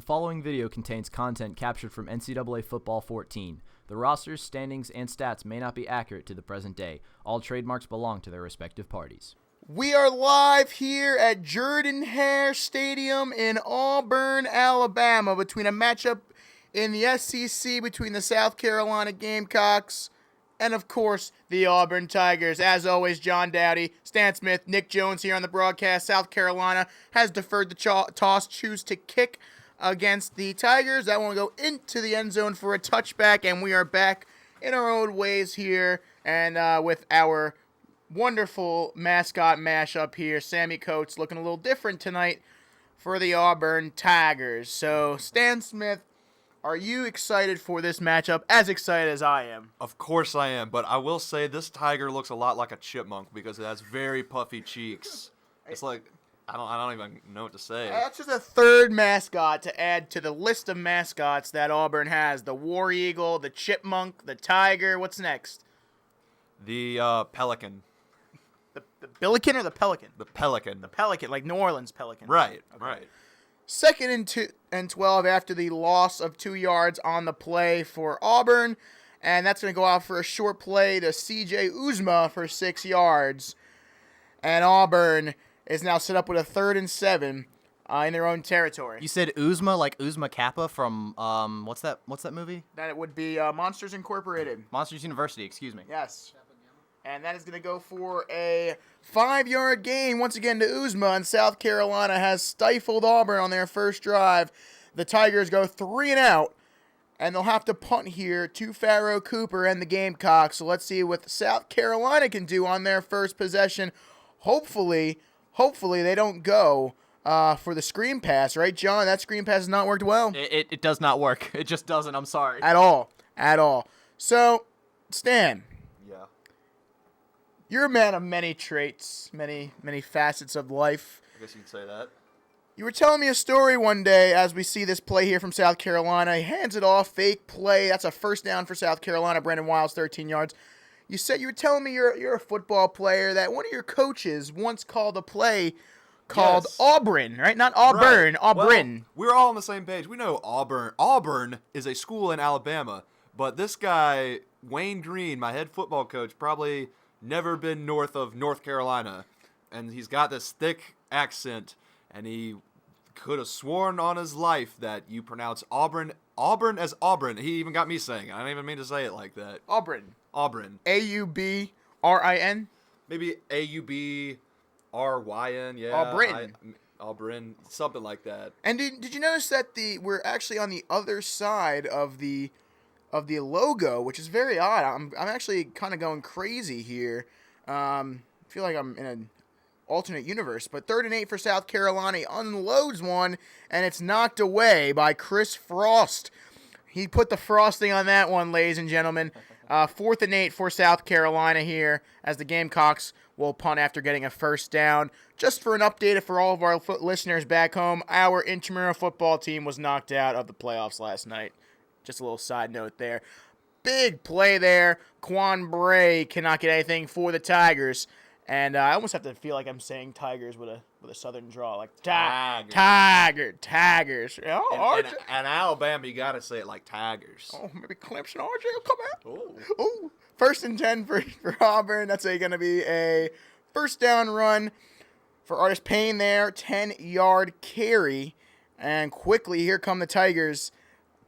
The following video contains content captured from NCAA Football 14. The rosters, standings, and stats may not be accurate to the present day. All trademarks belong to their respective parties. We are live here at Jordan-Hare Stadium in Auburn, Alabama, between a matchup in the SEC between the South Carolina Gamecocks and, of course, the Auburn Tigers. As always, John Dowdy, Stan Smith, Nick Jones here on the broadcast. South Carolina has deferred the toss, choose to kick against the Tigers. That one will go into the end zone for a touchback, and we are back in our old ways here and with our wonderful mascot mashup here. Sammy Coates looking a little different tonight for the Auburn Tigers. So, Stan Smith, are you excited for this matchup? As excited as I am. Of course I am, but I will say this tiger looks a lot like a chipmunk because it has very puffy cheeks. It's like I don't even know what to say. That's just a third mascot to add to the list of mascots that Auburn has. The War Eagle, the Chipmunk, the Tiger. What's next? The Pelican. The Billiken or the Pelican? The Pelican. The Pelican, like New Orleans Pelican. Right, okay. right. Second and 12 after the loss of 2 yards on the play for Auburn. And that's going to go out for a short play to C.J. Uzma for 6 yards. And Auburn is now set up with a 3rd and 7 in their own territory. You said Uzma, like Uzma Kappa from, what's that movie? That it would be Monsters Incorporated. Monsters University, excuse me. Yes. And that is going to go for a 5-yard gain once again to Uzma, and South Carolina has stifled Auburn on their first drive. The Tigers go 3 and out, and they'll have to punt here to Pharaoh Cooper and the Gamecocks. So let's see what South Carolina can do on their first possession. Hopefully they don't go for the screen pass, right, John? That screen pass has not worked well. It does not work. It just doesn't. I'm sorry. At all. So, Stan. Yeah. You're a man of many traits, many facets of life. I guess you could say that. You were telling me a story one day as we see this play here from South Carolina. He hands it off, fake play. That's a first down for South Carolina. Brandon Wiles, 13 yards. You were telling me you're a football player, that one of your coaches once called a play called Auburn, right? Not Auburn, right. Auburn. Well, we're all on the same page. We know Auburn. Auburn is a school in Alabama, but this guy, Wayne Green, my head football coach, probably never been north of North Carolina, and he's got this thick accent, and he could have sworn on his life that you pronounce Auburn as Auburn. He even got me saying it. I don't even mean to say it like that. Auburn. A-U-B-R-I-N? Maybe A-U-B-R-Y-N, yeah. Auburn, something like that. And did you notice that we're actually on the other side of the logo, which is very odd. I'm actually kind of going crazy here. I feel like I'm in an alternate universe. But 3rd and 8 for South Carolina. He unloads one, and it's knocked away by Chris Frost. He put the frosting on that one, ladies and gentlemen. 4th and 8 for South Carolina here as the Gamecocks will punt after getting a first down. Just for an update for all of our listeners back home, our intramural football team was knocked out of the playoffs last night. Just a little side note there. Big play there. Quan Bray cannot get anything for the Tigers. And I almost have to feel like I'm saying Tigers with a southern draw. Like, Tigers. Oh, and Alabama, you got to say it like Tigers. Oh, maybe Clemson RJ will come out. Oh. 1st and 10 for Auburn. That's going to be a first down run for Artis Payne there. 10-yard carry. And quickly, here come the Tigers,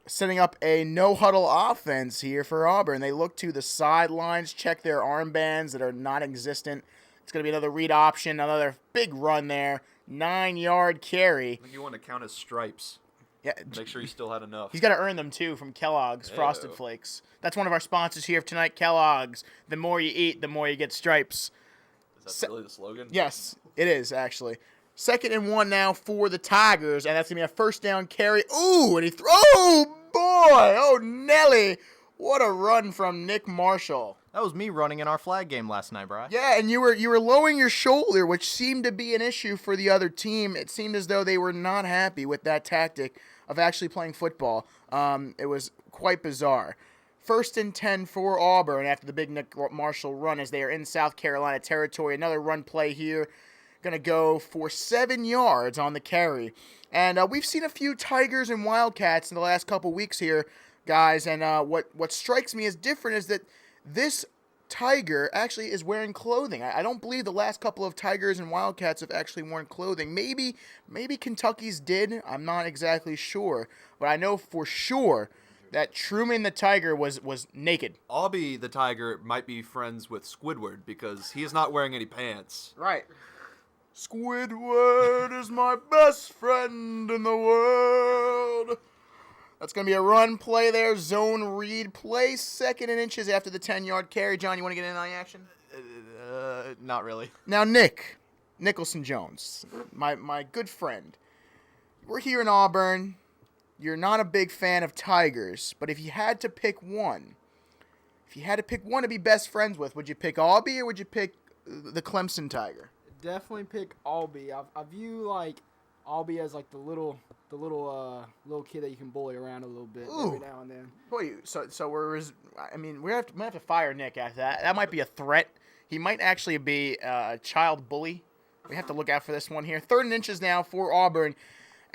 setting up a no-huddle offense here for Auburn. They look to the sidelines, check their armbands that are non-existent. It's going to be another read option, another big run there. 9-yard carry. I think you want to count his stripes. Yeah. Make sure he still had enough. He's got to earn them, too, from Kellogg's Frosted Flakes. That's one of our sponsors here tonight, Kellogg's. The more you eat, the more you get stripes. Is that really the slogan? Yes, it is, actually. 2nd and 1 now for the Tigers, and that's going to be a first down carry. Ooh, and he oh, boy. Oh, Nelly. What a run from Nick Marshall. That was me running in our flag game last night, Bri. Yeah, and you were lowering your shoulder, which seemed to be an issue for the other team. It seemed as though they were not happy with that tactic of actually playing football. It was quite bizarre. 1st and 10 for Auburn after the big Nick Marshall run as they are in South Carolina territory. Another run play here. going to go for 7 yards on the carry. And we've seen a few Tigers and Wildcats in the last couple weeks here, guys. And what strikes me as different is that this Tiger actually is wearing clothing. I don't believe the last couple of Tigers and Wildcats have actually worn clothing. Maybe Kentucky's did. I'm not exactly sure. But I know for sure that Truman the Tiger was naked. Albie the Tiger might be friends with Squidward because he is not wearing any pants. Right. Squidward is my best friend in the world. That's going to be a run play there. Zone read play. 2nd and inches after the 10-yard carry. John, you want to get in on the action? Not really. Now, Nick Nicholson-Jones, my good friend. We're here in Auburn. You're not a big fan of Tigers, but if you had to pick one to be best friends with, would you pick Albie or would you pick the Clemson Tiger? Definitely pick Albie. I view like Albie as like the little kid that you can bully around a little bit every now and then. So we have to fire Nick after that. That might be a threat. He might actually be a child bully. We have to look out for this one here. 3rd and inches now for Auburn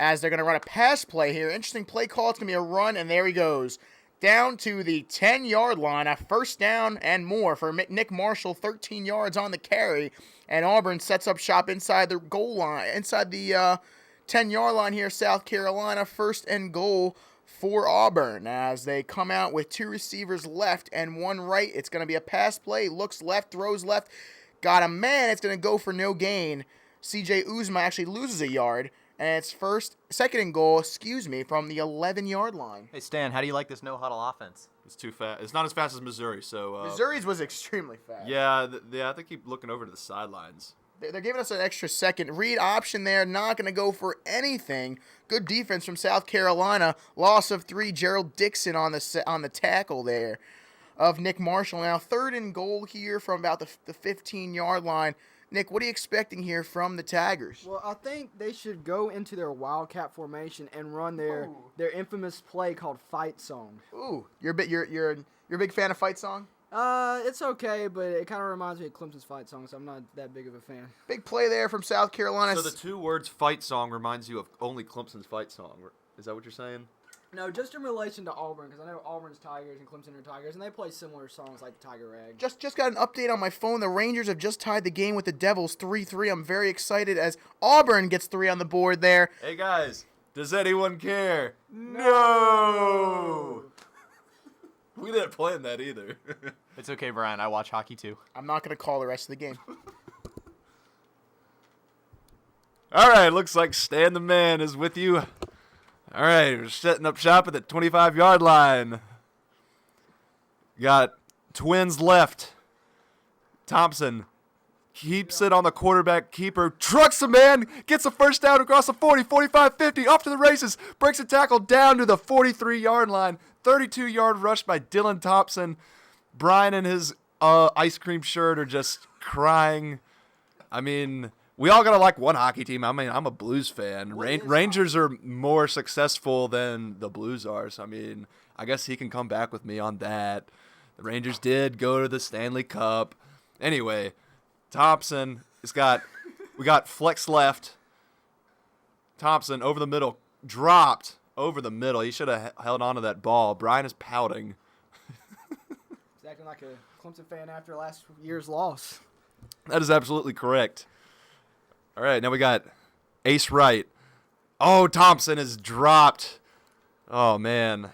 as they're going to run a pass play here. Interesting play call. It's going to be a run, and there he goes. Down to the 10-yard line. A first down and more for Nick Marshall. 13 yards on the carry. And Auburn sets up shop inside the goal line, inside the 10-yard line here, South Carolina. 1st and goal for Auburn as they come out with 2 receivers left and 1 right. It's going to be a pass play. Looks left, throws left. Got a man. It's going to go for no gain. C.J. Uzma actually loses a yard. And it's 2nd and goal, from the 11-yard line. Hey, Stan, how do you like this no-huddle offense? It's too fast. It's not as fast as Missouri, so... Missouri's was extremely fast. Yeah, I have to keep looking over to the sidelines. They're giving us an extra second. Read option there, not going to go for anything. Good defense from South Carolina. Loss of 3, Gerald Dixon on the tackle there of Nick Marshall. Now 3rd and goal here from about the 15-yard line. Nick, what are you expecting here from the Tigers? Well, I think they should go into their Wildcat formation and run their infamous play called Fight Song. Ooh, you're a big fan of Fight Song? It's okay, but it kind of reminds me of Clemson's Fight Song, so I'm not that big of a fan. Big play there from South Carolina. So the 2 words "fight song" reminds you of only Clemson's fight song. Is that what you're saying? No, just in relation to Auburn, because I know Auburn's Tigers and Clemson are Tigers, and they play similar songs like Tiger Rag. Just got an update on my phone. The Rangers have just tied the game with the Devils 3-3. I'm very excited as Auburn gets 3 on the board there. Hey, guys, does anyone care? No! We didn't plan that either. It's okay, Brian. I watch hockey, too. I'm not going to call the rest of the game. All right, looks like Stan the Man is with you. All right, we're setting up shop at the 25-yard line. Got twins left. Thompson keeps it on the quarterback keeper. Trucks a man. Gets a first down across the 40, 45, 50. Off to the races. Breaks a tackle down to the 43-yard line. 32-yard rush by Dylan Thompson. Brian in his ice cream shirt are just crying. I mean... We all got to like one hockey team. I mean, I'm a Blues fan. Rangers are more successful than the Blues are. So, I mean, I guess he can come back with me on that. The Rangers did go to the Stanley Cup. Anyway, Thompson we got flex left. Thompson over the middle, dropped over the middle. He should have held on to that ball. Brian is pouting. He's acting like a Clemson fan after last year's loss. That is absolutely correct. All right, now we got Ace Wright. Oh, Thompson is dropped. Oh, man.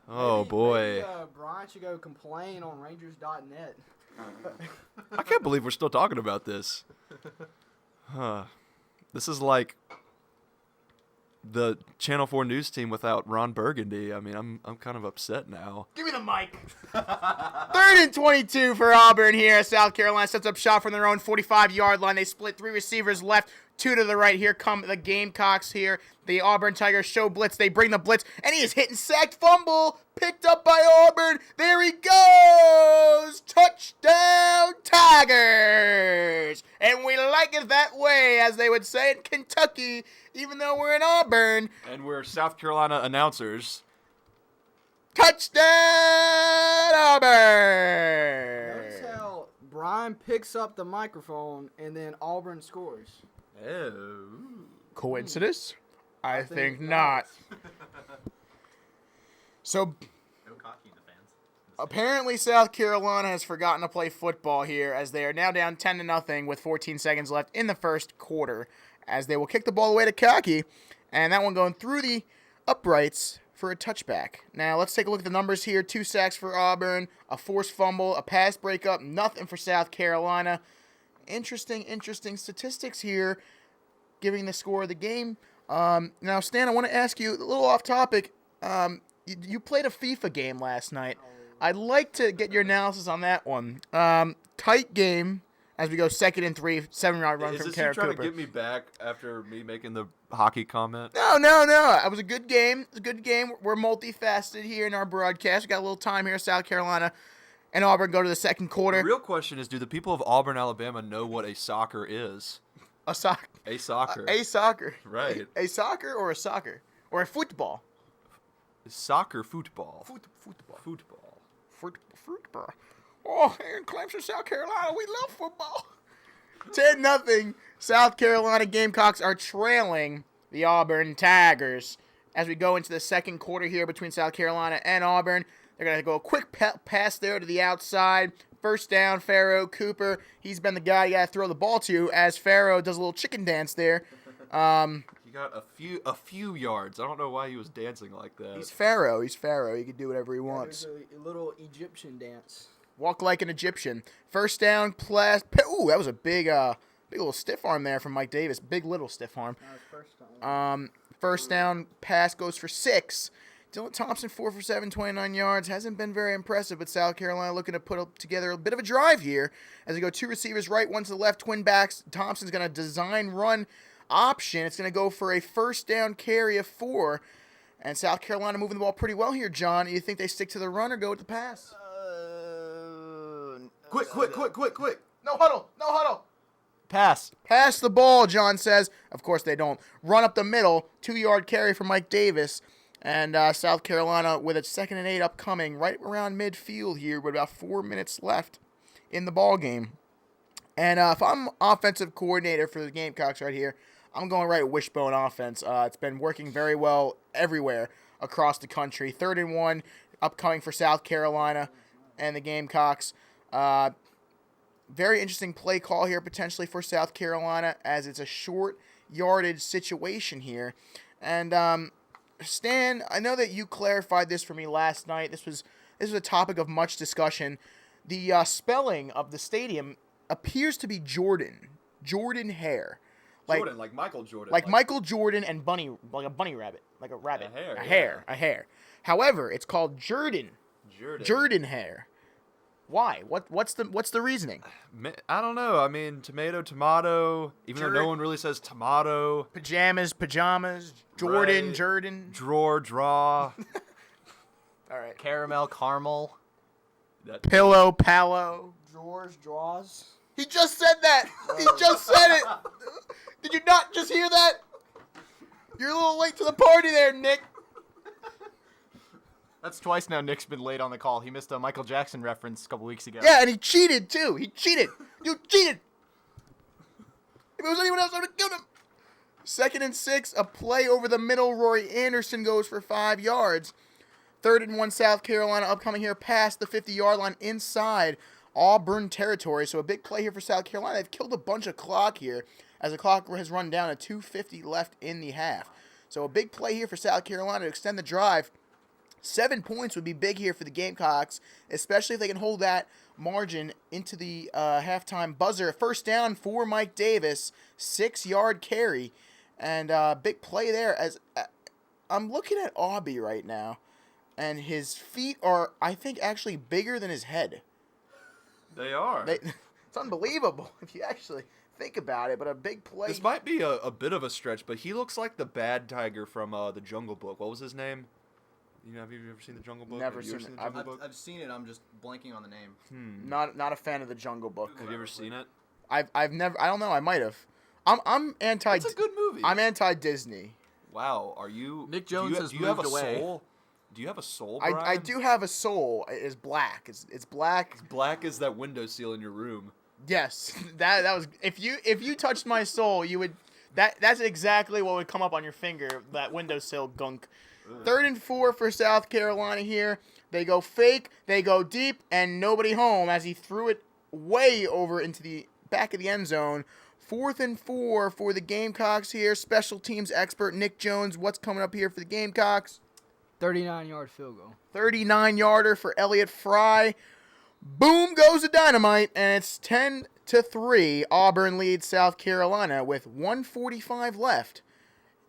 Oh, boy. Maybe Brian should go complain on Rangers.net. I can't believe we're still talking about this. This is like the Channel 4 news team without Ron Burgundy. I mean, I'm kind of upset now. Give me the mic. 3rd and 22 for Auburn here. South Carolina sets up shop from their own 45-yard line. They split 3 receivers left, 2 to the right. Here come the Gamecocks here. The Auburn Tigers show blitz. They bring the blitz, and he is hit and sacked. Fumble picked up by Auburn. There he goes. Touchdown, Tigers. And we like it that way, as they would say in Kentucky, even though we're in Auburn. And we're South Carolina announcers. Touchdown, Auburn. Notice how Brian picks up the microphone and then Auburn scores. Oh. Coincidence? I think not. So No cocky in the fans. apparently South Carolina has forgotten to play football here as they are now down 10-0 with 14 seconds left in the first quarter as they will kick the ball away to Cocky, and that one going through the uprights for a touchback. Now let's take a look at the numbers here. 2 sacks for Auburn, a forced fumble, a pass breakup, nothing for South Carolina. Interesting statistics here giving the score of the game. Now, Stan, I want to ask you, a little off topic, you played a FIFA game last night. I'd like to get your analysis on that one. Tight game as we go 2nd and 3, 7-yard run Is from this you Kara trying Cooper. to get me back after me making the hockey comment? No. It was a good game. We're multifaceted here in our broadcast. We got a little time here. South Carolina and Auburn go to the second quarter. The real question is, do the people of Auburn, Alabama know what a soccer is? A soccer. A soccer. A soccer. Right. A soccer or a soccer? Or a football? Soccer, football. Football. Football. Football. Oh, here in Clemson, South Carolina, we love football. 10-0. South Carolina Gamecocks are trailing the Auburn Tigers as we go into the second quarter here between South Carolina and Auburn. They're going to go a quick pass there to the outside. First down, Pharaoh Cooper. He's been the guy you got to throw the ball to as Pharaoh does a little chicken dance there. He got a few yards. I don't know why he was dancing like that. He's Pharaoh. He can do whatever he wants. There's a little Egyptian dance. Walk like an Egyptian. First down, ooh, that was a big little stiff arm there from Mike Davis. Big little stiff arm. That was first time. First down pass goes for 6. Dylan Thompson, 4 for 7, 29 yards. Hasn't been very impressive, but South Carolina looking to put together a bit of a drive here as they go 2 receivers right, 1 to the left, twin backs. Thompson's going to design run option. It's going to go for a first down carry of 4. And South Carolina moving the ball pretty well here, John. You think they stick to the run or go with the pass? Quick. No huddle. Pass. Pass the ball, John says. Of course they don't. Run up the middle, 2-yard carry for Mike Davis. And South Carolina with a 2nd and 8 upcoming right around midfield here with about 4 minutes left in the ball game. And if I'm offensive coordinator for the Gamecocks right here, I'm going right wishbone offense. It's been working very well everywhere across the country. 3rd and 1 upcoming for South Carolina and the Gamecocks. Very interesting play call here potentially for South Carolina as it's a short yardage situation here. And Stan, I know that you clarified this for me last night. This was a topic of much discussion. The spelling of the stadium appears to be Jordan Hare. Jordan, like Michael Jordan. Like Michael Jordan and bunny, like a bunny rabbit, like a rabbit. A hare. However, it's called Jordan Hare. Why? What's the reasoning? I don't know. I mean, tomato. Even though no one really says tomato. Pajamas. Jordan. Drawer, draw. All right. Caramel, caramel. Pillow, palo. Drawers, draws. He just said that. He just said it. Did you not just hear that? You're a little late to the party there, Nick. That's twice now Nick's been late on the call. He missed a Michael Jackson reference a couple weeks ago. Yeah, and he cheated, too. He cheated. You cheated. If it was anyone else, I would have killed him. 2nd and 6, a play over the middle. Rory Anderson goes for 5 yards. 3rd and 1, South Carolina upcoming here past the 50-yard line inside Auburn territory. So a big play here for South Carolina. They've killed a bunch of clock here as the clock has run down to 2:50 left in the half. So a big play here for South Carolina to extend the drive. 7 points would be big here for the Gamecocks, especially if they can hold that margin into the halftime buzzer. First down for Mike Davis, 6-yard carry, and big play there. As I'm looking at Aubie right now, and his feet are, I think, actually bigger than his head. They are. It's unbelievable if you actually think about it, but a big play. This might be a bit of a stretch, but he looks like the bad tiger from the Jungle Book. What was his name? Have you ever seen the Jungle Book? Never Have you seen ever it. the Jungle Book? I've seen it. I'm just blanking on the name. Not a fan of the Jungle Book. Have you ever seen it? I've never. I don't know. I might have. I'm anti. It's a good movie. I'm anti Disney. Wow, are you? Nick Jones has do you have a moved away. soul? Do you have a soul, Brian? I do have a soul. It's black. It's black. Black as that windowsill in your room. Yes, that was if you touched my soul, you would that's exactly what would come up on your finger, that windowsill gunk. 3rd and 4 for South Carolina here. They go fake, they go deep, and nobody home as he threw it way over into the back of the end zone. 4th and 4 for the Gamecocks here. Special teams expert Nick Jones, what's coming up here for the Gamecocks? 39-yard field goal. 39-yarder for Elliott Fry. Boom goes the dynamite, and it's 10-3. Auburn leads South Carolina with 1:45 left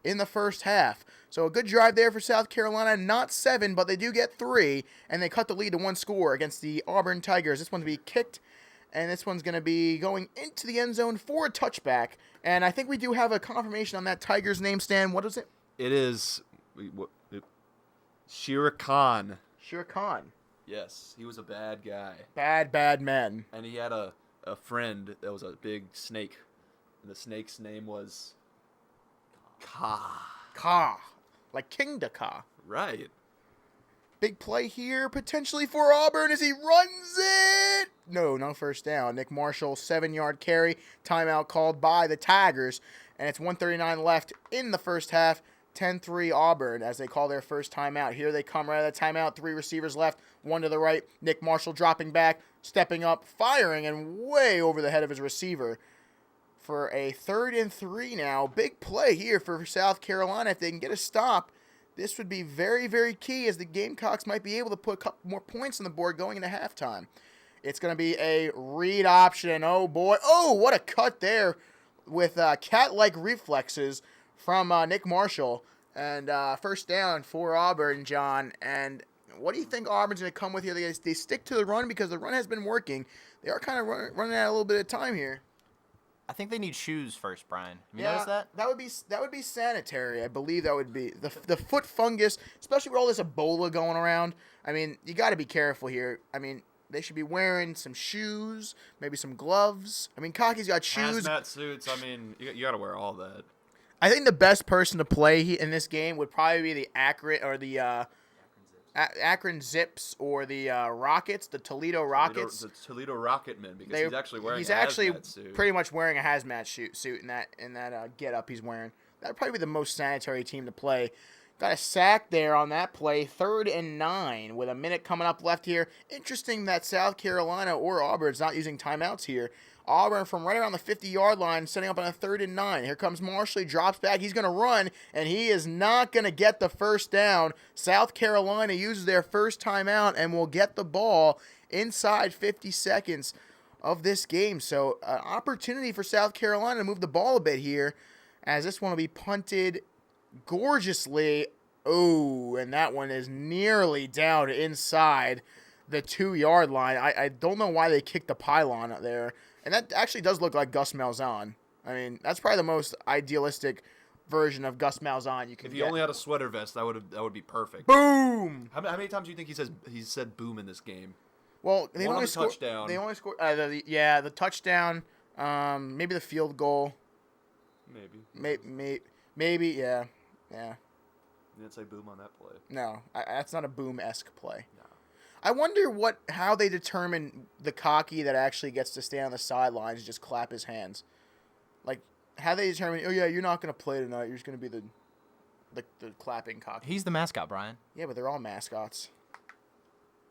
in the first half. So a good drive there for South Carolina. Not 7, but they do get 3, and they cut the lead to 1 score against the Auburn Tigers. This one's going to be kicked, and this one's going to be going into the end zone for a touchback. And I think we do have a confirmation on that Tigers name, Stan. What is it? It is Shira Khan. Shira Khan. Yes, he was a bad guy. Bad man. And he had a friend that was a big snake. And the snake's name was Ka. Ka. Like King Da Ka. Right. Big play here, potentially for Auburn as he runs it. No first down. Nick Marshall, 7-yard carry. Timeout called by the Tigers. And it's 1:39 left in the first half. 10-3 Auburn as they call their first timeout. Here they come right out of the timeout. 3 receivers left, 1 to the right. Nick Marshall dropping back, stepping up, firing, and way over the head of his receiver for a 3rd and 3 now. Big play here for South Carolina. If they can get a stop, this would be very, very key as the Gamecocks might be able to put a couple more points on the board going into halftime. It's going to be a read option. Oh, boy. Oh, what a cut there with cat-like reflexes from Nick Marshall. And first down for Auburn, John. And what do you think Auburn's going to come with here? They stick to the run because the run has been working. They are kind of running out a little bit of time here. I think they need shoes first, Brian. Have you noticed that? That would be sanitary. I believe that would be the foot fungus, especially with all this Ebola going around. I mean, you got to be careful here. I mean, they should be wearing some shoes, maybe some gloves. I mean, Cocky's got shoes. Hazmat suits. I mean, you got to wear all that. I think the best person to play in this game would probably be the Akron Zips or the Rockets, the Toledo Rockets. The Toledo Rocketmen, because he's actually wearing he's a actually hazmat suit. pretty much wearing a hazmat suit in that get-up he's wearing. That would probably be the most sanitary team to play. Got a sack there on that play. 3rd and 9 with a minute coming up left here. Interesting that South Carolina or Auburn's not using timeouts here. Auburn from right around the 50-yard line, setting up on a 3rd and 9. Here comes Marshall. He drops back. He's going to run, and he is not going to get the first down. South Carolina uses their first timeout and will get the ball inside 50 seconds of this game. So an opportunity for South Carolina to move the ball a bit here, as this one will be punted gorgeously. Oh, and that one is nearly down inside the 2-yard line. I don't know why they kicked the pylon up there. And that actually does look like Gus Malzahn. I mean, that's probably the most idealistic version of Gus Malzahn you can get. If he only had a sweater vest, that would be perfect. Boom! How many times do you think he said boom in this game? Well, they One only on the scored. touchdown. They only scored. The touchdown. Maybe the field goal. Maybe. Yeah. You didn't say boom on that play. No, that's not a boom-esque play. No. I wonder how they determine the cocky that actually gets to stay on the sidelines and just clap his hands. Like, how they determine, oh yeah, you're not going to play tonight. You're just going to be the clapping cocky. He's the mascot, Brian. Yeah, but they're all mascots.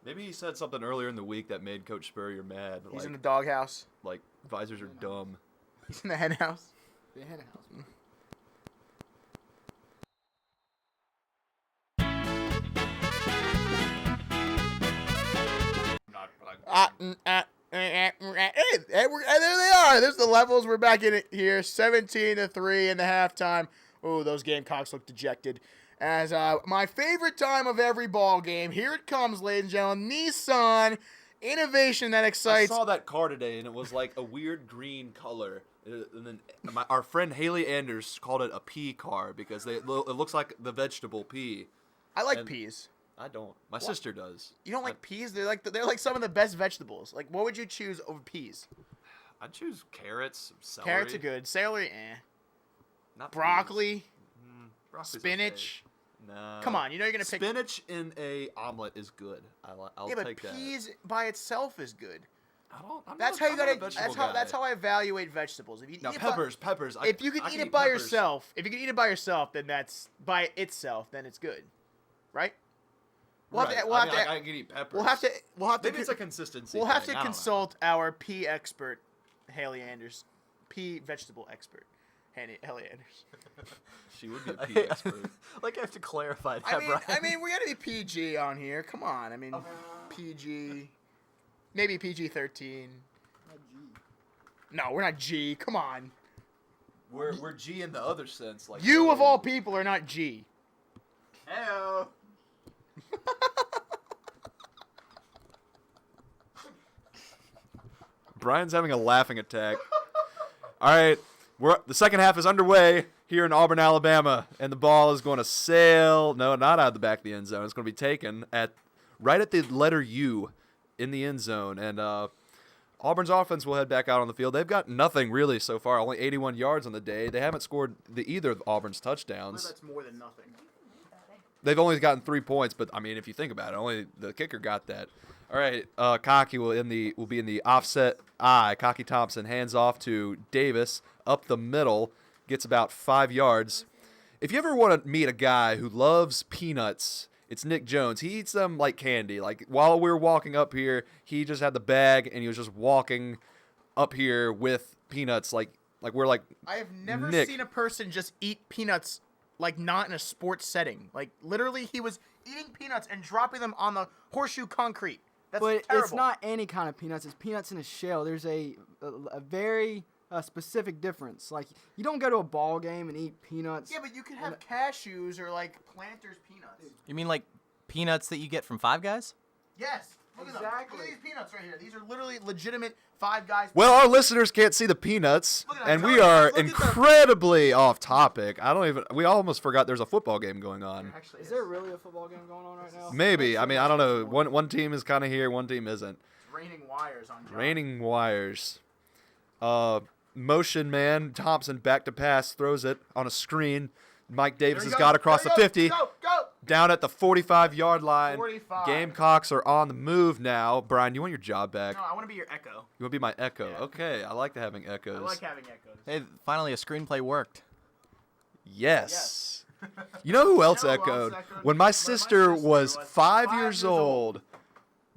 Maybe he said something earlier in the week that made Coach Spurrier mad. He's in the doghouse. Like, visors are dumb. He's in the hen house. The hen house. Hey, there they are. There's the levels. We're back in it here. 17-3 in the halftime. Oh, those Gamecocks look dejected. As my favorite time of every ball game. Here it comes, ladies and gentlemen. Nissan innovation that excites. I saw that car today, and it was like a weird green color. And then our friend Haley Anders called it a pea car because it looks like the vegetable pea. I like peas. I don't. My sister does. You don't like peas? They're like some of the best vegetables. Like, what would you choose over peas? I'd choose carrots, celery. Carrots are good. Celery, Not broccoli, Broccoli's spinach. Okay. No. Come on, you know you're gonna pick. Spinach in a omelet is good. I'll take that. Peas by itself is good. That's how you gotta. That's how I evaluate vegetables. If you Now eat peppers. If you can eat it by yourself, then that's by itself. Then it's good, right? I can eat peppers. We'll have to. Maybe it's a consistency. We'll have thing. to I don't know. consult our pea expert, Haley Anders, pea vegetable expert, Haley Anders. She would be a pea expert. Like I have to clarify that, Brian. I mean, we gotta be PG on here. Come on. I mean, PG. Maybe PG-13. No, we're not G. Come on. We're G in the other sense. Like You of all people are not G. Hello. Brian's having a laughing attack. All right, the second half is underway here in Auburn, Alabama, and the ball is going to sail. No, not out of the back of the end zone. It's going to be taken right at the letter U in the end zone, and Auburn's offense will head back out on the field. They've got nothing really so far, only 81 yards on the day. They haven't scored either of Auburn's touchdowns. That's more than nothing. They've only gotten 3 points, but I mean, if you think about it, only the kicker got that. All right, Cocky will be in the offset eye. Cocky Thompson hands off to Davis up the middle, gets about 5 yards. If you ever want to meet a guy who loves peanuts, it's Nick Jones. He eats them like candy. Like while we were walking up here, he just had the bag and he was just walking up here with peanuts. Like we're like. I have never Nick. seen a person just eat peanuts like not in a sports setting. Like literally, he was eating peanuts and dropping them on the horseshoe concrete. That's But terrible. it's not any kind of peanuts. It's peanuts in a shell. There's a very specific difference. Like you don't go to a ball game and eat peanuts. Yeah, but you could have cashews or like Planters peanuts. You mean like peanuts that you get from Five Guys? Yes. Look at them. Exactly. Look at these peanuts right here. These are literally legitimate Five Guys. Well, our listeners can't see the peanuts, Look at that. and Tell we you, are look at the- incredibly off topic. We almost forgot there's a football game going on. Actually, Is there really a football game going on right now? Maybe. I mean, I don't know. One team is kind of here, one team isn't. It's raining wires on John. Raining wires. Motion man. Thompson back to pass, throws it on a screen. Mike Davis There has he got goes. across There the he 50. goes. Go. Down at the 45-yard line. 45. Gamecocks are on the move now. Brian, you want your job back? No, I want to be your echo. You want to be my echo? Yeah. Okay, I like having echoes. I like having echoes. Hey, finally a screenplay worked. Yes. You know who else You know who else echoed? echoed? When my sister was 5 years old.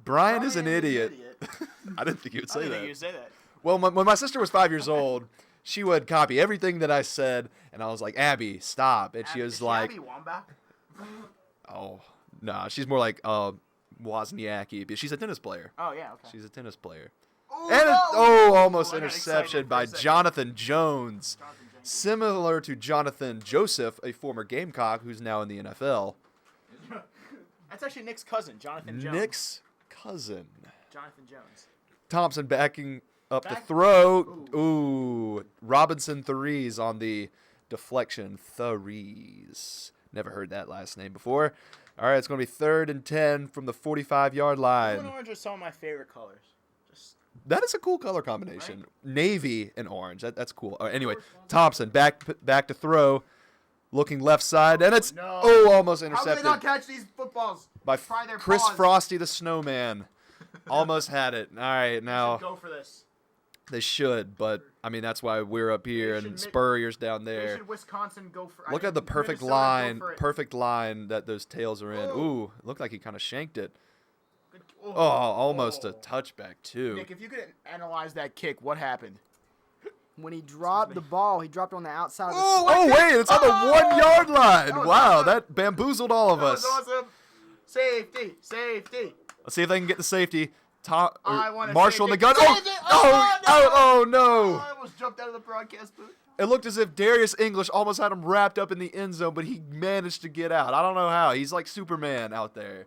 Brian is an Brian is an idiot. idiot. I didn't think you would I say didn't that. think you'd say that. Well, when my sister was 5 years old, she would copy everything that I said, and I was like, Abby, stop. And she Is was like, Abby Wambach? oh, nah, she's more like Wozniacki. But she's a tennis player. Oh, yeah, okay. She's a tennis player. Ooh, And no! almost I got interception excited by for a second. Jonathan Jones. Jonathan Jenkins. Similar to Jonathan Joseph, a former Gamecock who's now in the NFL. That's actually Nick's cousin, Jonathan Jones. Nick's cousin. Jonathan Jones. Thompson backing up the Back- throw. Ooh. Robinson threes on the deflection. Threes. Never heard that last name before. All right, it's going to be 3rd and 10 from the 45-yard Blue and line. orange are some of my favorite colors. Just That is a cool color combination. Navy and orange. That's cool. Anyway, Thompson back to throw. Looking left side, and it's no. almost How do intercepted they not catch these footballs? by Try their Chris paws. Frosty the Snowman. Almost had it. All right, Should now go for this. they should, but I mean that's why we're up here They and should Spurrier's down They there. should Wisconsin go for. Look at the perfect Minnesota line, go for it. perfect line that those tails are in. Ooh. Ooh, looked like he kind of shanked it. Good- Oh, almost a Oh. touchback too. Nick, if you could analyze that kick, what happened? When he dropped the ball, he dropped it on the outside of the Oh wait, it's on the 1-yard line. That was Wow, awesome. that bamboozled all of That us. was awesome. Safety. Let's see if they can get the safety. I want Marshall in the gun. Save it. Oh no! I almost jumped out of the broadcast booth. It looked as if Darius English almost had him wrapped up in the end zone, but he managed to get out. I don't know how. He's like Superman out there.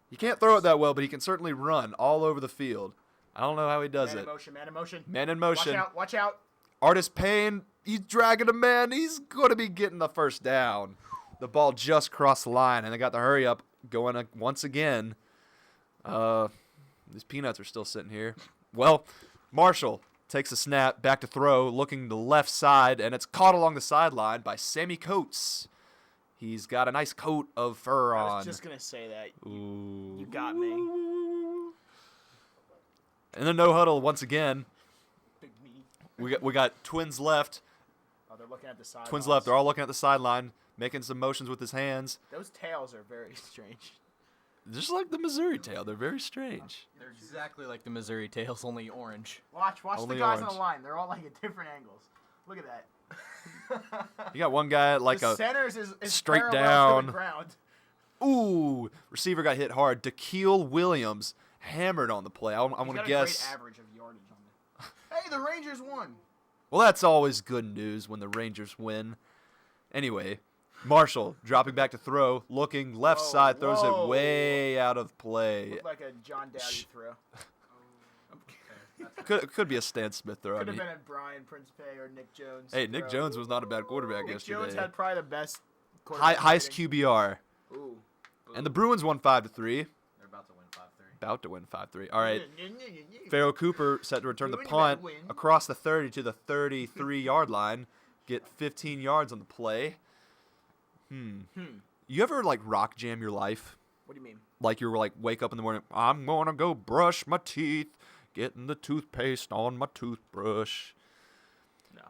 He can't throw it that well, but he can certainly run all over the field. I don't know how he does Man it. in motion. Man in motion. Watch out. Artist Payne, he's dragging a man. He's going to be getting the first down. The ball just crossed the line, and they got the hurry up going once again. These peanuts are still sitting here. Well, Marshall takes a snap, back to throw, looking to the left side, and it's caught along the sideline by Sammy Coates. He's got a nice coat of fur I on. was just going to say that. Ooh. You got me. In the no huddle once again. Big me. We got twins left. Oh, they're looking at the sidelines. Twins left. They're all looking at the sideline, making some motions with his hands. Those tails are very strange. Just like the Missouri tail. They're very strange. They're exactly like the Missouri tails, only orange. Watch Only the guys orange. on the line. They're all like at different angles. Look at that. You got one guy like the a centers is straight parallel down. to the ground. Ooh, receiver got hit hard. Daquille Williams hammered on the play. I'm He's gonna got guess. a great average of yardage on that. Hey, the Rangers won. Well, that's always good news when the Rangers win. Anyway, Marshall dropping back to throw, looking left Whoa, side, throws whoa. it way out of play. Looked like a John Dowdy throw. Could be a Stan Smith throw. I Could have mean, been a Brian Principe or Nick Jones. hey, Nick throw. Jones was not a bad quarterback Nick yesterday. Jones had probably the best quarterback Highest rating. QBR. Ooh. And the Bruins won 5-3. They're about to win 5-3. About to win 5-3. All right. Yeah. Pharaoh Cooper set to return the Bruins punt better win. across the 30 to the 33-yard line. Get 15 yards on the play. You ever like rock jam your life? What do you mean? Like you're like wake up in the morning, I'm gonna go brush my teeth, getting the toothpaste on my toothbrush. No.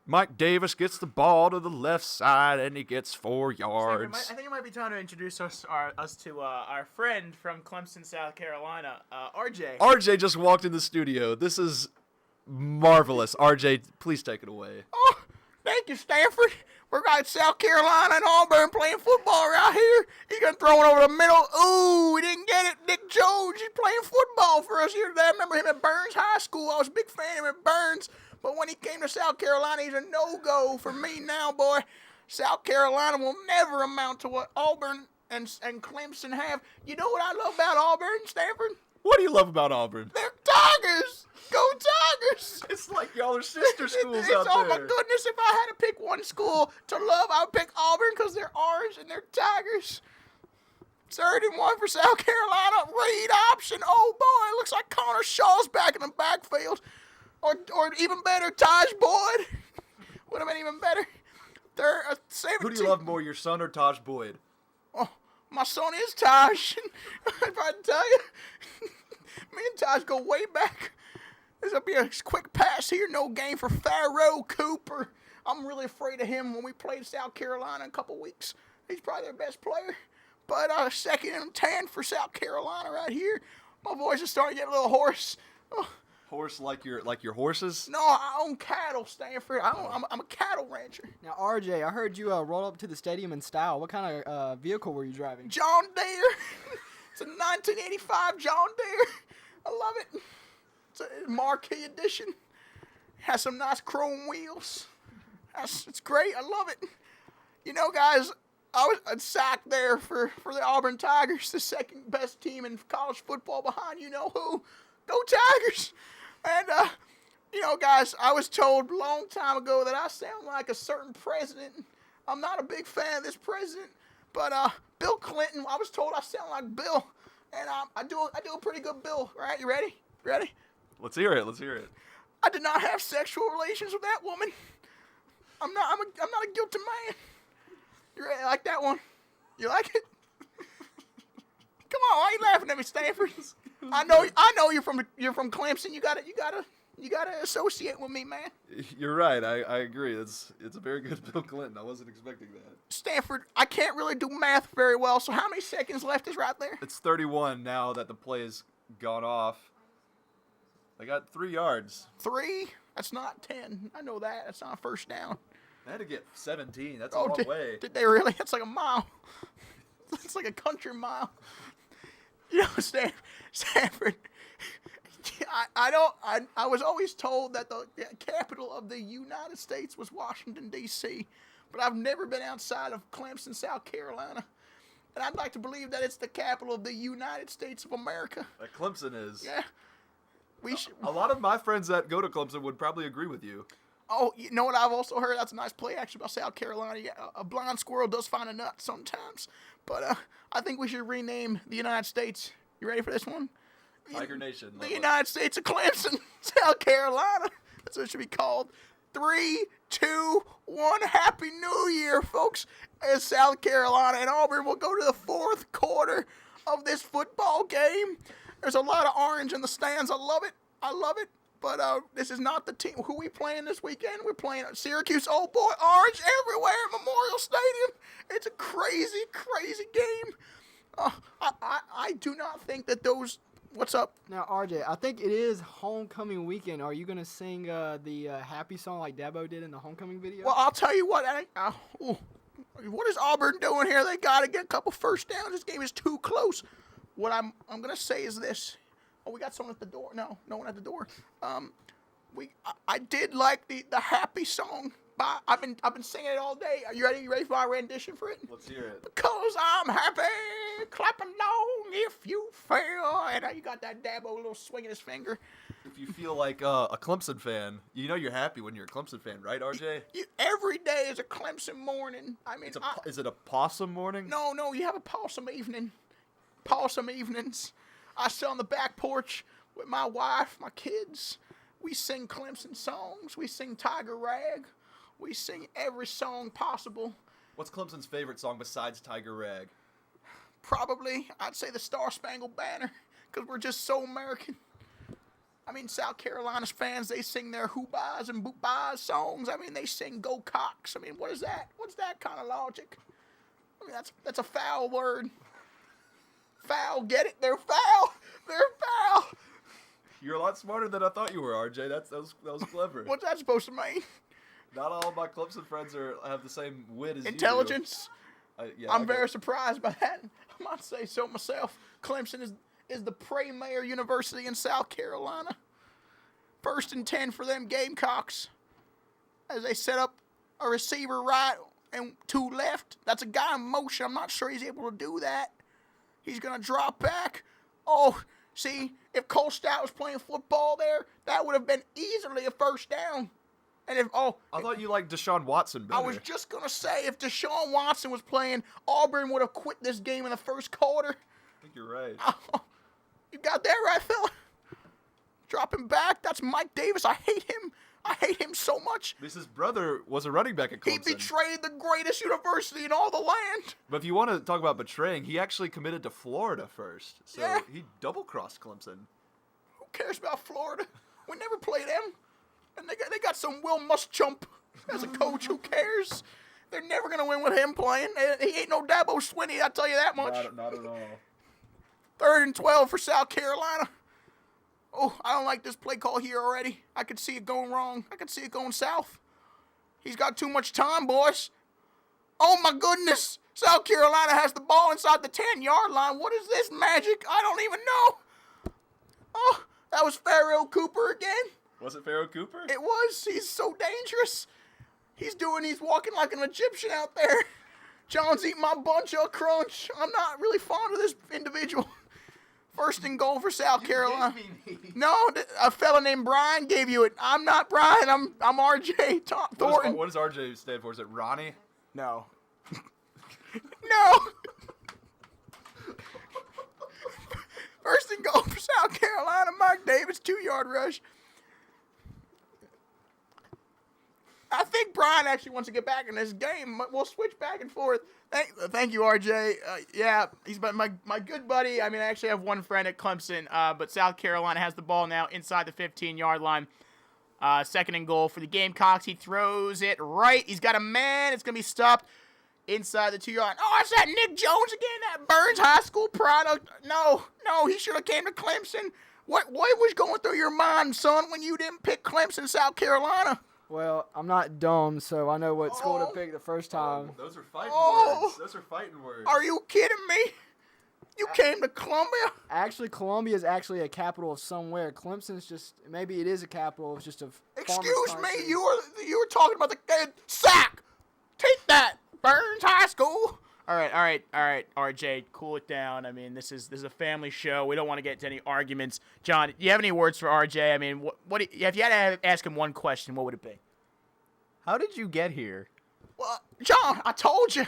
Mike Davis gets the ball to the left side and he gets 4 yards. I think it might be time to introduce us to our friend from Clemson, South Carolina, RJ. RJ just walked in the studio. This is marvelous. RJ, please take it away. Oh, thank you, Stanford. We're got South Carolina and Auburn playing football right here. He's going to throw it over the middle. Ooh, we didn't get it. Nick Jones, he's playing football for us here today. I remember him at Burns High School. I was a big fan of him at Burns. But when he came to South Carolina, he's a no-go for me now, boy. South Carolina will never amount to what Auburn and Clemson have. You know what I love about Auburn, Stanford? What do you love about Auburn? They're Tigers. Go Tigers. It's like y'all are sister schools out Oh there. my goodness, if I had to pick one school to love, I would pick Auburn because they're orange and they're Tigers. 3rd and 1 for South Carolina. Read option. Oh boy, it looks like Connor Shaw's back in the backfield. Or even better, Taj Boyd. Would have been even better. They're 17. Who do you love more, your son or Taj Boyd? Oh, my son is Taj. If I tell you, me and Taj go way back. This will be a quick pass here. No game for Pharaoh Cooper. I'm really afraid of him when we played South Carolina in a couple weeks. He's probably their best player. But 2nd and 10 for South Carolina right here. My voice is starting to get a little hoarse. Oh, Horse like your horses? no, I own cattle, Stanford. I'm a cattle rancher. Now, RJ, I heard you roll up to the stadium in style. What kind of vehicle were you driving? John Deere. It's a 1985 John Deere. I love it. It's a marquee edition. Has some nice chrome wheels. It's great. I love it. You know, guys, I was sacked there for the Auburn Tigers, the 2nd best team in college football behind you know who. Go Tigers! And, you know, guys, I was told a long time ago that I sound like a certain president. I'm not a big fan of this president, but Bill Clinton, I was told I sound like Bill. And I do a pretty good Bill, right? You ready? Ready? Let's hear it. I did not have sexual relations with that woman. I'm not a guilty man. You ready? Like that one? You like it? Come on, why are you laughing at me, Stanford? I know you're from Clemson. You gotta associate with me, man. You're right. I agree. It's a very good Bill Clinton. I wasn't expecting that. Stanford, I can't really do math very well, so how many seconds left is right there? It's 31 now that the play has gone off. They got 3 yards. 3? That's not 10. I know that. That's not a first down. They had to get 17. That's a long way. Did they really? That's like a mile. It's like a country mile. You know, Stanford. I was always told that the capital of the United States was Washington, D.C., but I've never been outside of Clemson, South Carolina. And I'd like to believe that it's the capital of the United States of America. Clemson is. Yeah. A lot of my friends that go to Clemson would probably agree with you. Oh, you know what I've also heard? That's a nice play, actually, about South Carolina. Yeah, a blind squirrel does find a nut sometimes. But I think we should rename the United States. You ready for this one? Tiger Nation. The United States of Clemson, South Carolina. That's what it should be called. 3, 2, 1. Happy New Year, folks. As South Carolina and Auburn will go to the 4th quarter of this football game. There's a lot of orange in the stands. I love it. But this is not the team. Who we playing this weekend? We're playing Syracuse. Oh, boy, orange everywhere at Memorial Stadium. It's a crazy, crazy game. I do not think that those – what's up? Now, RJ, I think it is homecoming weekend. Are you going to sing the happy song like Dabo did in the homecoming video? Well, I'll tell you what. What is Auburn doing here? They got to get a couple first downs. This game is too close. What I'm going to say is this. Oh, we got someone at the door. No one at the door. I did like the happy song. I've been singing it all day. Are you ready? You ready for my rendition for it? Let's hear it. Because I'm happy, clapping along if you feel. And you got that Dabo little swing in his finger. If you feel like a Clemson fan, you know you're happy when you're a Clemson fan, right, RJ? Every day is a Clemson morning. I mean, Is it a possum morning? No, you have a possum evening. Possum evenings. I sit on the back porch with my wife, my kids. We sing Clemson songs. We sing Tiger Rag. We sing every song possible. What's Clemson's favorite song besides Tiger Rag? Probably, I'd say the Star Spangled Banner, because we're just so American. I mean, South Carolina's fans, they sing their hoobahs and boobahs songs. I mean, they sing Go Cox. I mean, what is that? What's that kind of logic? I mean, that's a foul word. Foul, get it? They're foul. They're foul. You're a lot smarter than I thought you were, RJ. That was clever. What's that supposed to mean? Not all of my Clemson friends have the same wit as Intelligence? you do. I'm very surprised by that. I might say so myself. Clemson is the premier university in South Carolina. 1st and 10 for them Gamecocks. As they set up a receiver right and 2 left. That's a guy in motion. I'm not sure he's able to do that. He's going to drop back. Oh, see, if Cole Stout was playing football there, that would have been easily a first down. And I thought you liked Deshaun Watson better. I was just going to say, if Deshaun Watson was playing, Auburn would have quit this game in the first quarter. I think you're right. You got that right, fella? Dropping back, that's Mike Davis. I hate him. I hate him so much. His brother was a running back at Clemson. He betrayed the greatest university in all the land. But if you want to talk about betraying, he actually committed to Florida first. So Yeah. he double-crossed Clemson. Who cares about Florida? We never play them. And they got some Will Muschamp as a coach. Who cares? They're never going to win with him playing. He ain't no Dabo Swinney, I'll tell you that much. Not at all. 3rd and 12 for South Carolina. Oh, I don't like this play call here already. I could see it going wrong. I could see it going south. He's got too much time, boys. Oh, my goodness. South Carolina has the ball inside the 10-yard line. What is this magic? I don't even know. Oh, that was Pharaoh Cooper again. Was it Pharaoh Cooper? It was. He's so dangerous. He's walking like an Egyptian out there. John's eating my bunch of crunch. I'm not really fond of this individual. 1st and goal for South Carolina. No, a fella named Brian gave you it. I'm not Brian. I'm RJ Thornton. What does RJ stand for? Is it Ronnie? No. No. 1st and goal for South Carolina. Mike Davis, 2-yard rush. I think Brian actually wants to get back in this game. We'll switch back and forth. Thank you, RJ. Yeah, he's my good buddy. I mean, I actually have one friend at Clemson, but South Carolina has the ball now inside the 15-yard line. 2nd and goal for the Gamecocks. He throws it right. He's got a man. It's going to be stopped inside the 2-yard line. Oh, it's that Nick Jones again, that Burns High School product. No, he should have came to Clemson. What was going through your mind, son, when you didn't pick Clemson, South Carolina? Well, I'm not dumb, so I know what school to pick the first time. Those are fighting words. Those are fighting words. Are you kidding me? You came to Columbia? Actually, Columbia is actually a capital of somewhere. Clemson's just, maybe it is a capital. It's just a Excuse me, you were talking about the sack. Take that, Burns High School. All right, RJ, cool it down. I mean, this is a family show. We don't want to get into any arguments. John, do you have any words for RJ? I mean, what if you had to ask him one question, what would it be? How did you get here? Well, John, I told you,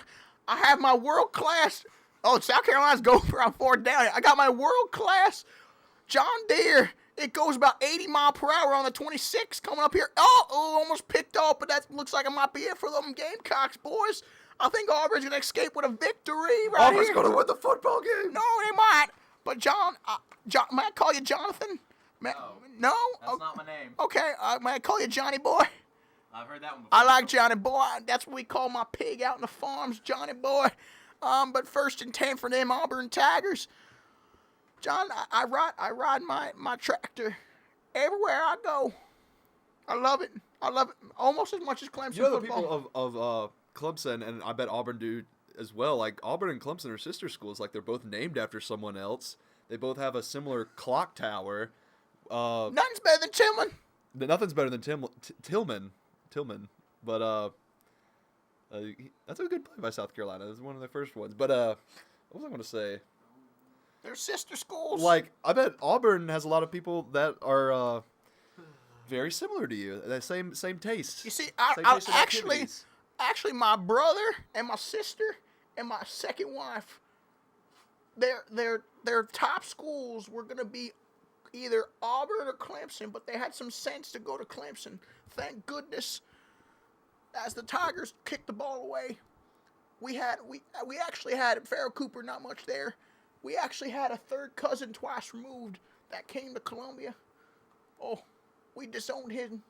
I have my world class. Oh, South Carolina's going for on 4th down. I got my world class John Deere. It goes about 80 mile per hour on the 26 coming up here. Oh, almost picked off, but that looks like it might be it for them Gamecocks, boys. I think Auburn's going to escape with a victory right Auburn's here. going to win the football game. No, they might. But, John, May I call you Jonathan? No? That's not my name. Okay, may I call you Johnny Boy? I've heard that one before. I like Johnny Boy. That's what we call my pig out in the farms, Johnny Boy. But first and 10 for them Auburn Tigers. John, I ride my tractor everywhere I go. I love it. Almost as much as Clemson You know, the football. people of Clemson, and I bet Auburn do as well. Like, Auburn and Clemson are sister schools. Like, they're both named after someone else. They both have a similar clock tower. Nothing's better than Tillman. Nothing's better than Tillman. But that's a good play by South Carolina. That's one of the first ones. But what was I going to say? They're sister schools. Like, I bet Auburn has a lot of people that are very similar to you. That same taste. You see, Same I taste in activities. actually, my brother and my sister and my second wife, their top schools were gonna be either Auburn or Clemson, but they had some sense to go to Clemson. Thank goodness. As the Tigers kicked the ball away, we actually had Farrell Cooper, not much there. We actually had a third cousin twice removed that came to Columbia. Oh, we disowned him.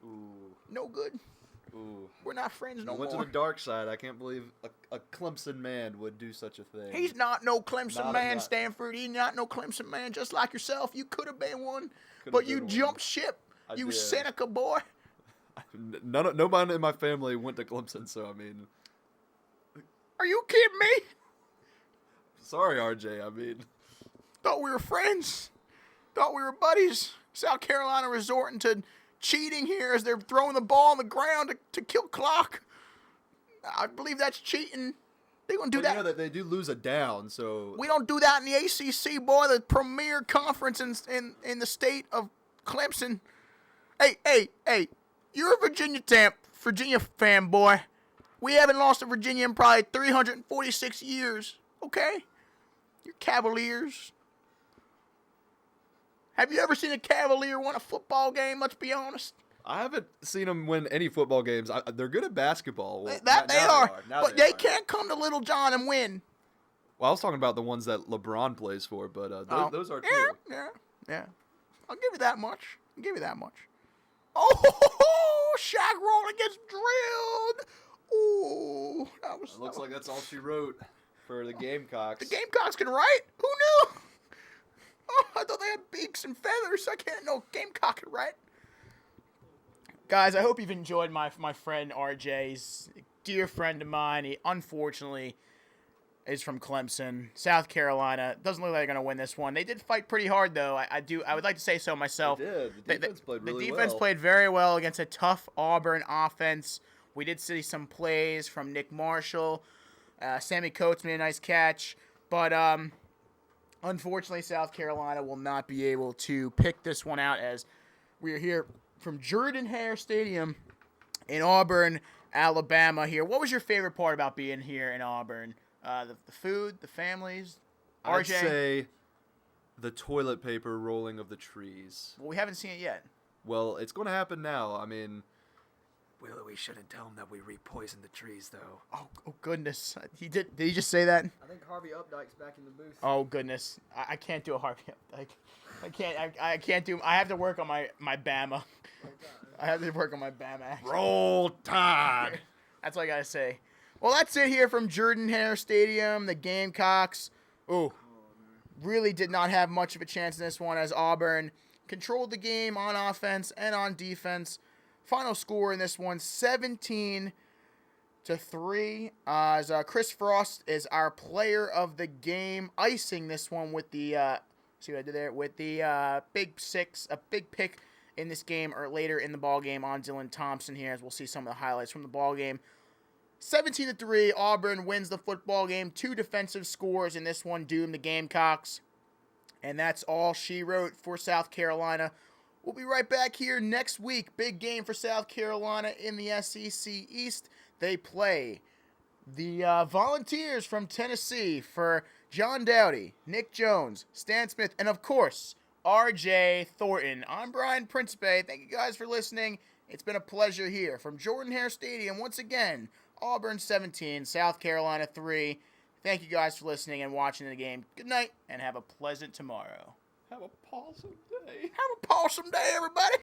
Ooh. No good. Ooh. We're not friends no Went more. to the dark side. I can't believe a Clemson man would do such a thing. He's not no Clemson Not a man, nut. Stanford. He's not no Clemson man, just like yourself. You could have been one, Could've but been you one. jumped ship. I You did. Seneca boy. Nobody in my family went to Clemson, so I mean, Are you kidding me? sorry, RJ. I mean, Thought we were friends. Thought we were buddies. South Carolina resorting to cheating here as they're throwing the ball on the ground to kill clock. I believe that's cheating. They're going to do but that. you know that they do lose a down, so We don't do that in the ACC, boy, the premier conference in the state of Clemson. Hey, you're a Virginia fan, boy. We haven't lost to Virginia in probably 346 years, okay? You're Cavaliers. Have you ever seen a Cavalier win a football game? Let's be honest. I haven't seen them win any football games. They're good at basketball. Well, That now they are, Now but they can't come to Little John and win. Well, I was talking about the ones that LeBron plays for, but those are too. Yeah. I'll give you that much. Oh, Shaq Rowling gets drilled. Ooh, that was. It looks like that's all she wrote for the Gamecocks. The Gamecocks can write. Who knew? Oh, I thought they had beaks and feathers. I can't know Gamecock can write. Guys, I hope you've enjoyed my friend RJ's dear friend of mine. He unfortunately is from Clemson, South Carolina. Doesn't look like they're going to win this one. They did fight pretty hard, though. I would like to say so myself. They did. The defense played really well. The defense played very well against a tough Auburn offense. We did see some plays from Nick Marshall. Sammy Coates made a nice catch. But unfortunately, South Carolina will not be able to pick this one out as we are here from Jordan-Hare Stadium in Auburn, Alabama here. What was your favorite part about being here in Auburn? The food, the families, RJ? I'd say the toilet paper rolling of the trees. Well, we haven't seen it yet. Well, it's going to happen now. I mean, We shouldn't tell him that we repoisoned the trees, though. Oh goodness. He did he just say that? I think Harvey Updike's back in the booth. Oh goodness. I can't do a Harvey Updike. I can't do. I have to work on my Bama. I have to work on my Bama accent. roll tide. That's all I gotta say. Well, that's it here from Jordan-Hare Stadium. The Gamecocks, really did not have much of a chance in this one as Auburn controlled the game on offense and on defense. Final score in this one, 17-3. As Chris Frost is our player of the game, icing this one with the see what I did there with the big pick in this game or later in the ball game on Dylan Thompson here, as we'll see some of the highlights from the ball game. 17-3, Auburn wins the football game. 2 defensive scores in this one doomed the Gamecocks. And that's all she wrote for South Carolina. We'll be right back here next week. Big game for South Carolina in the SEC East. They play the Volunteers from Tennessee for John Dowdy, Nick Jones, Stan Smith, and of course, RJ Thornton. I'm Brian Principe. Thank you guys for listening. It's been a pleasure here from Jordan-Hare Stadium once again. Auburn 17, South Carolina 3. Thank you guys for listening and watching the game. Good night, and have a pleasant tomorrow. Have a possum day. Have a possum day, everybody.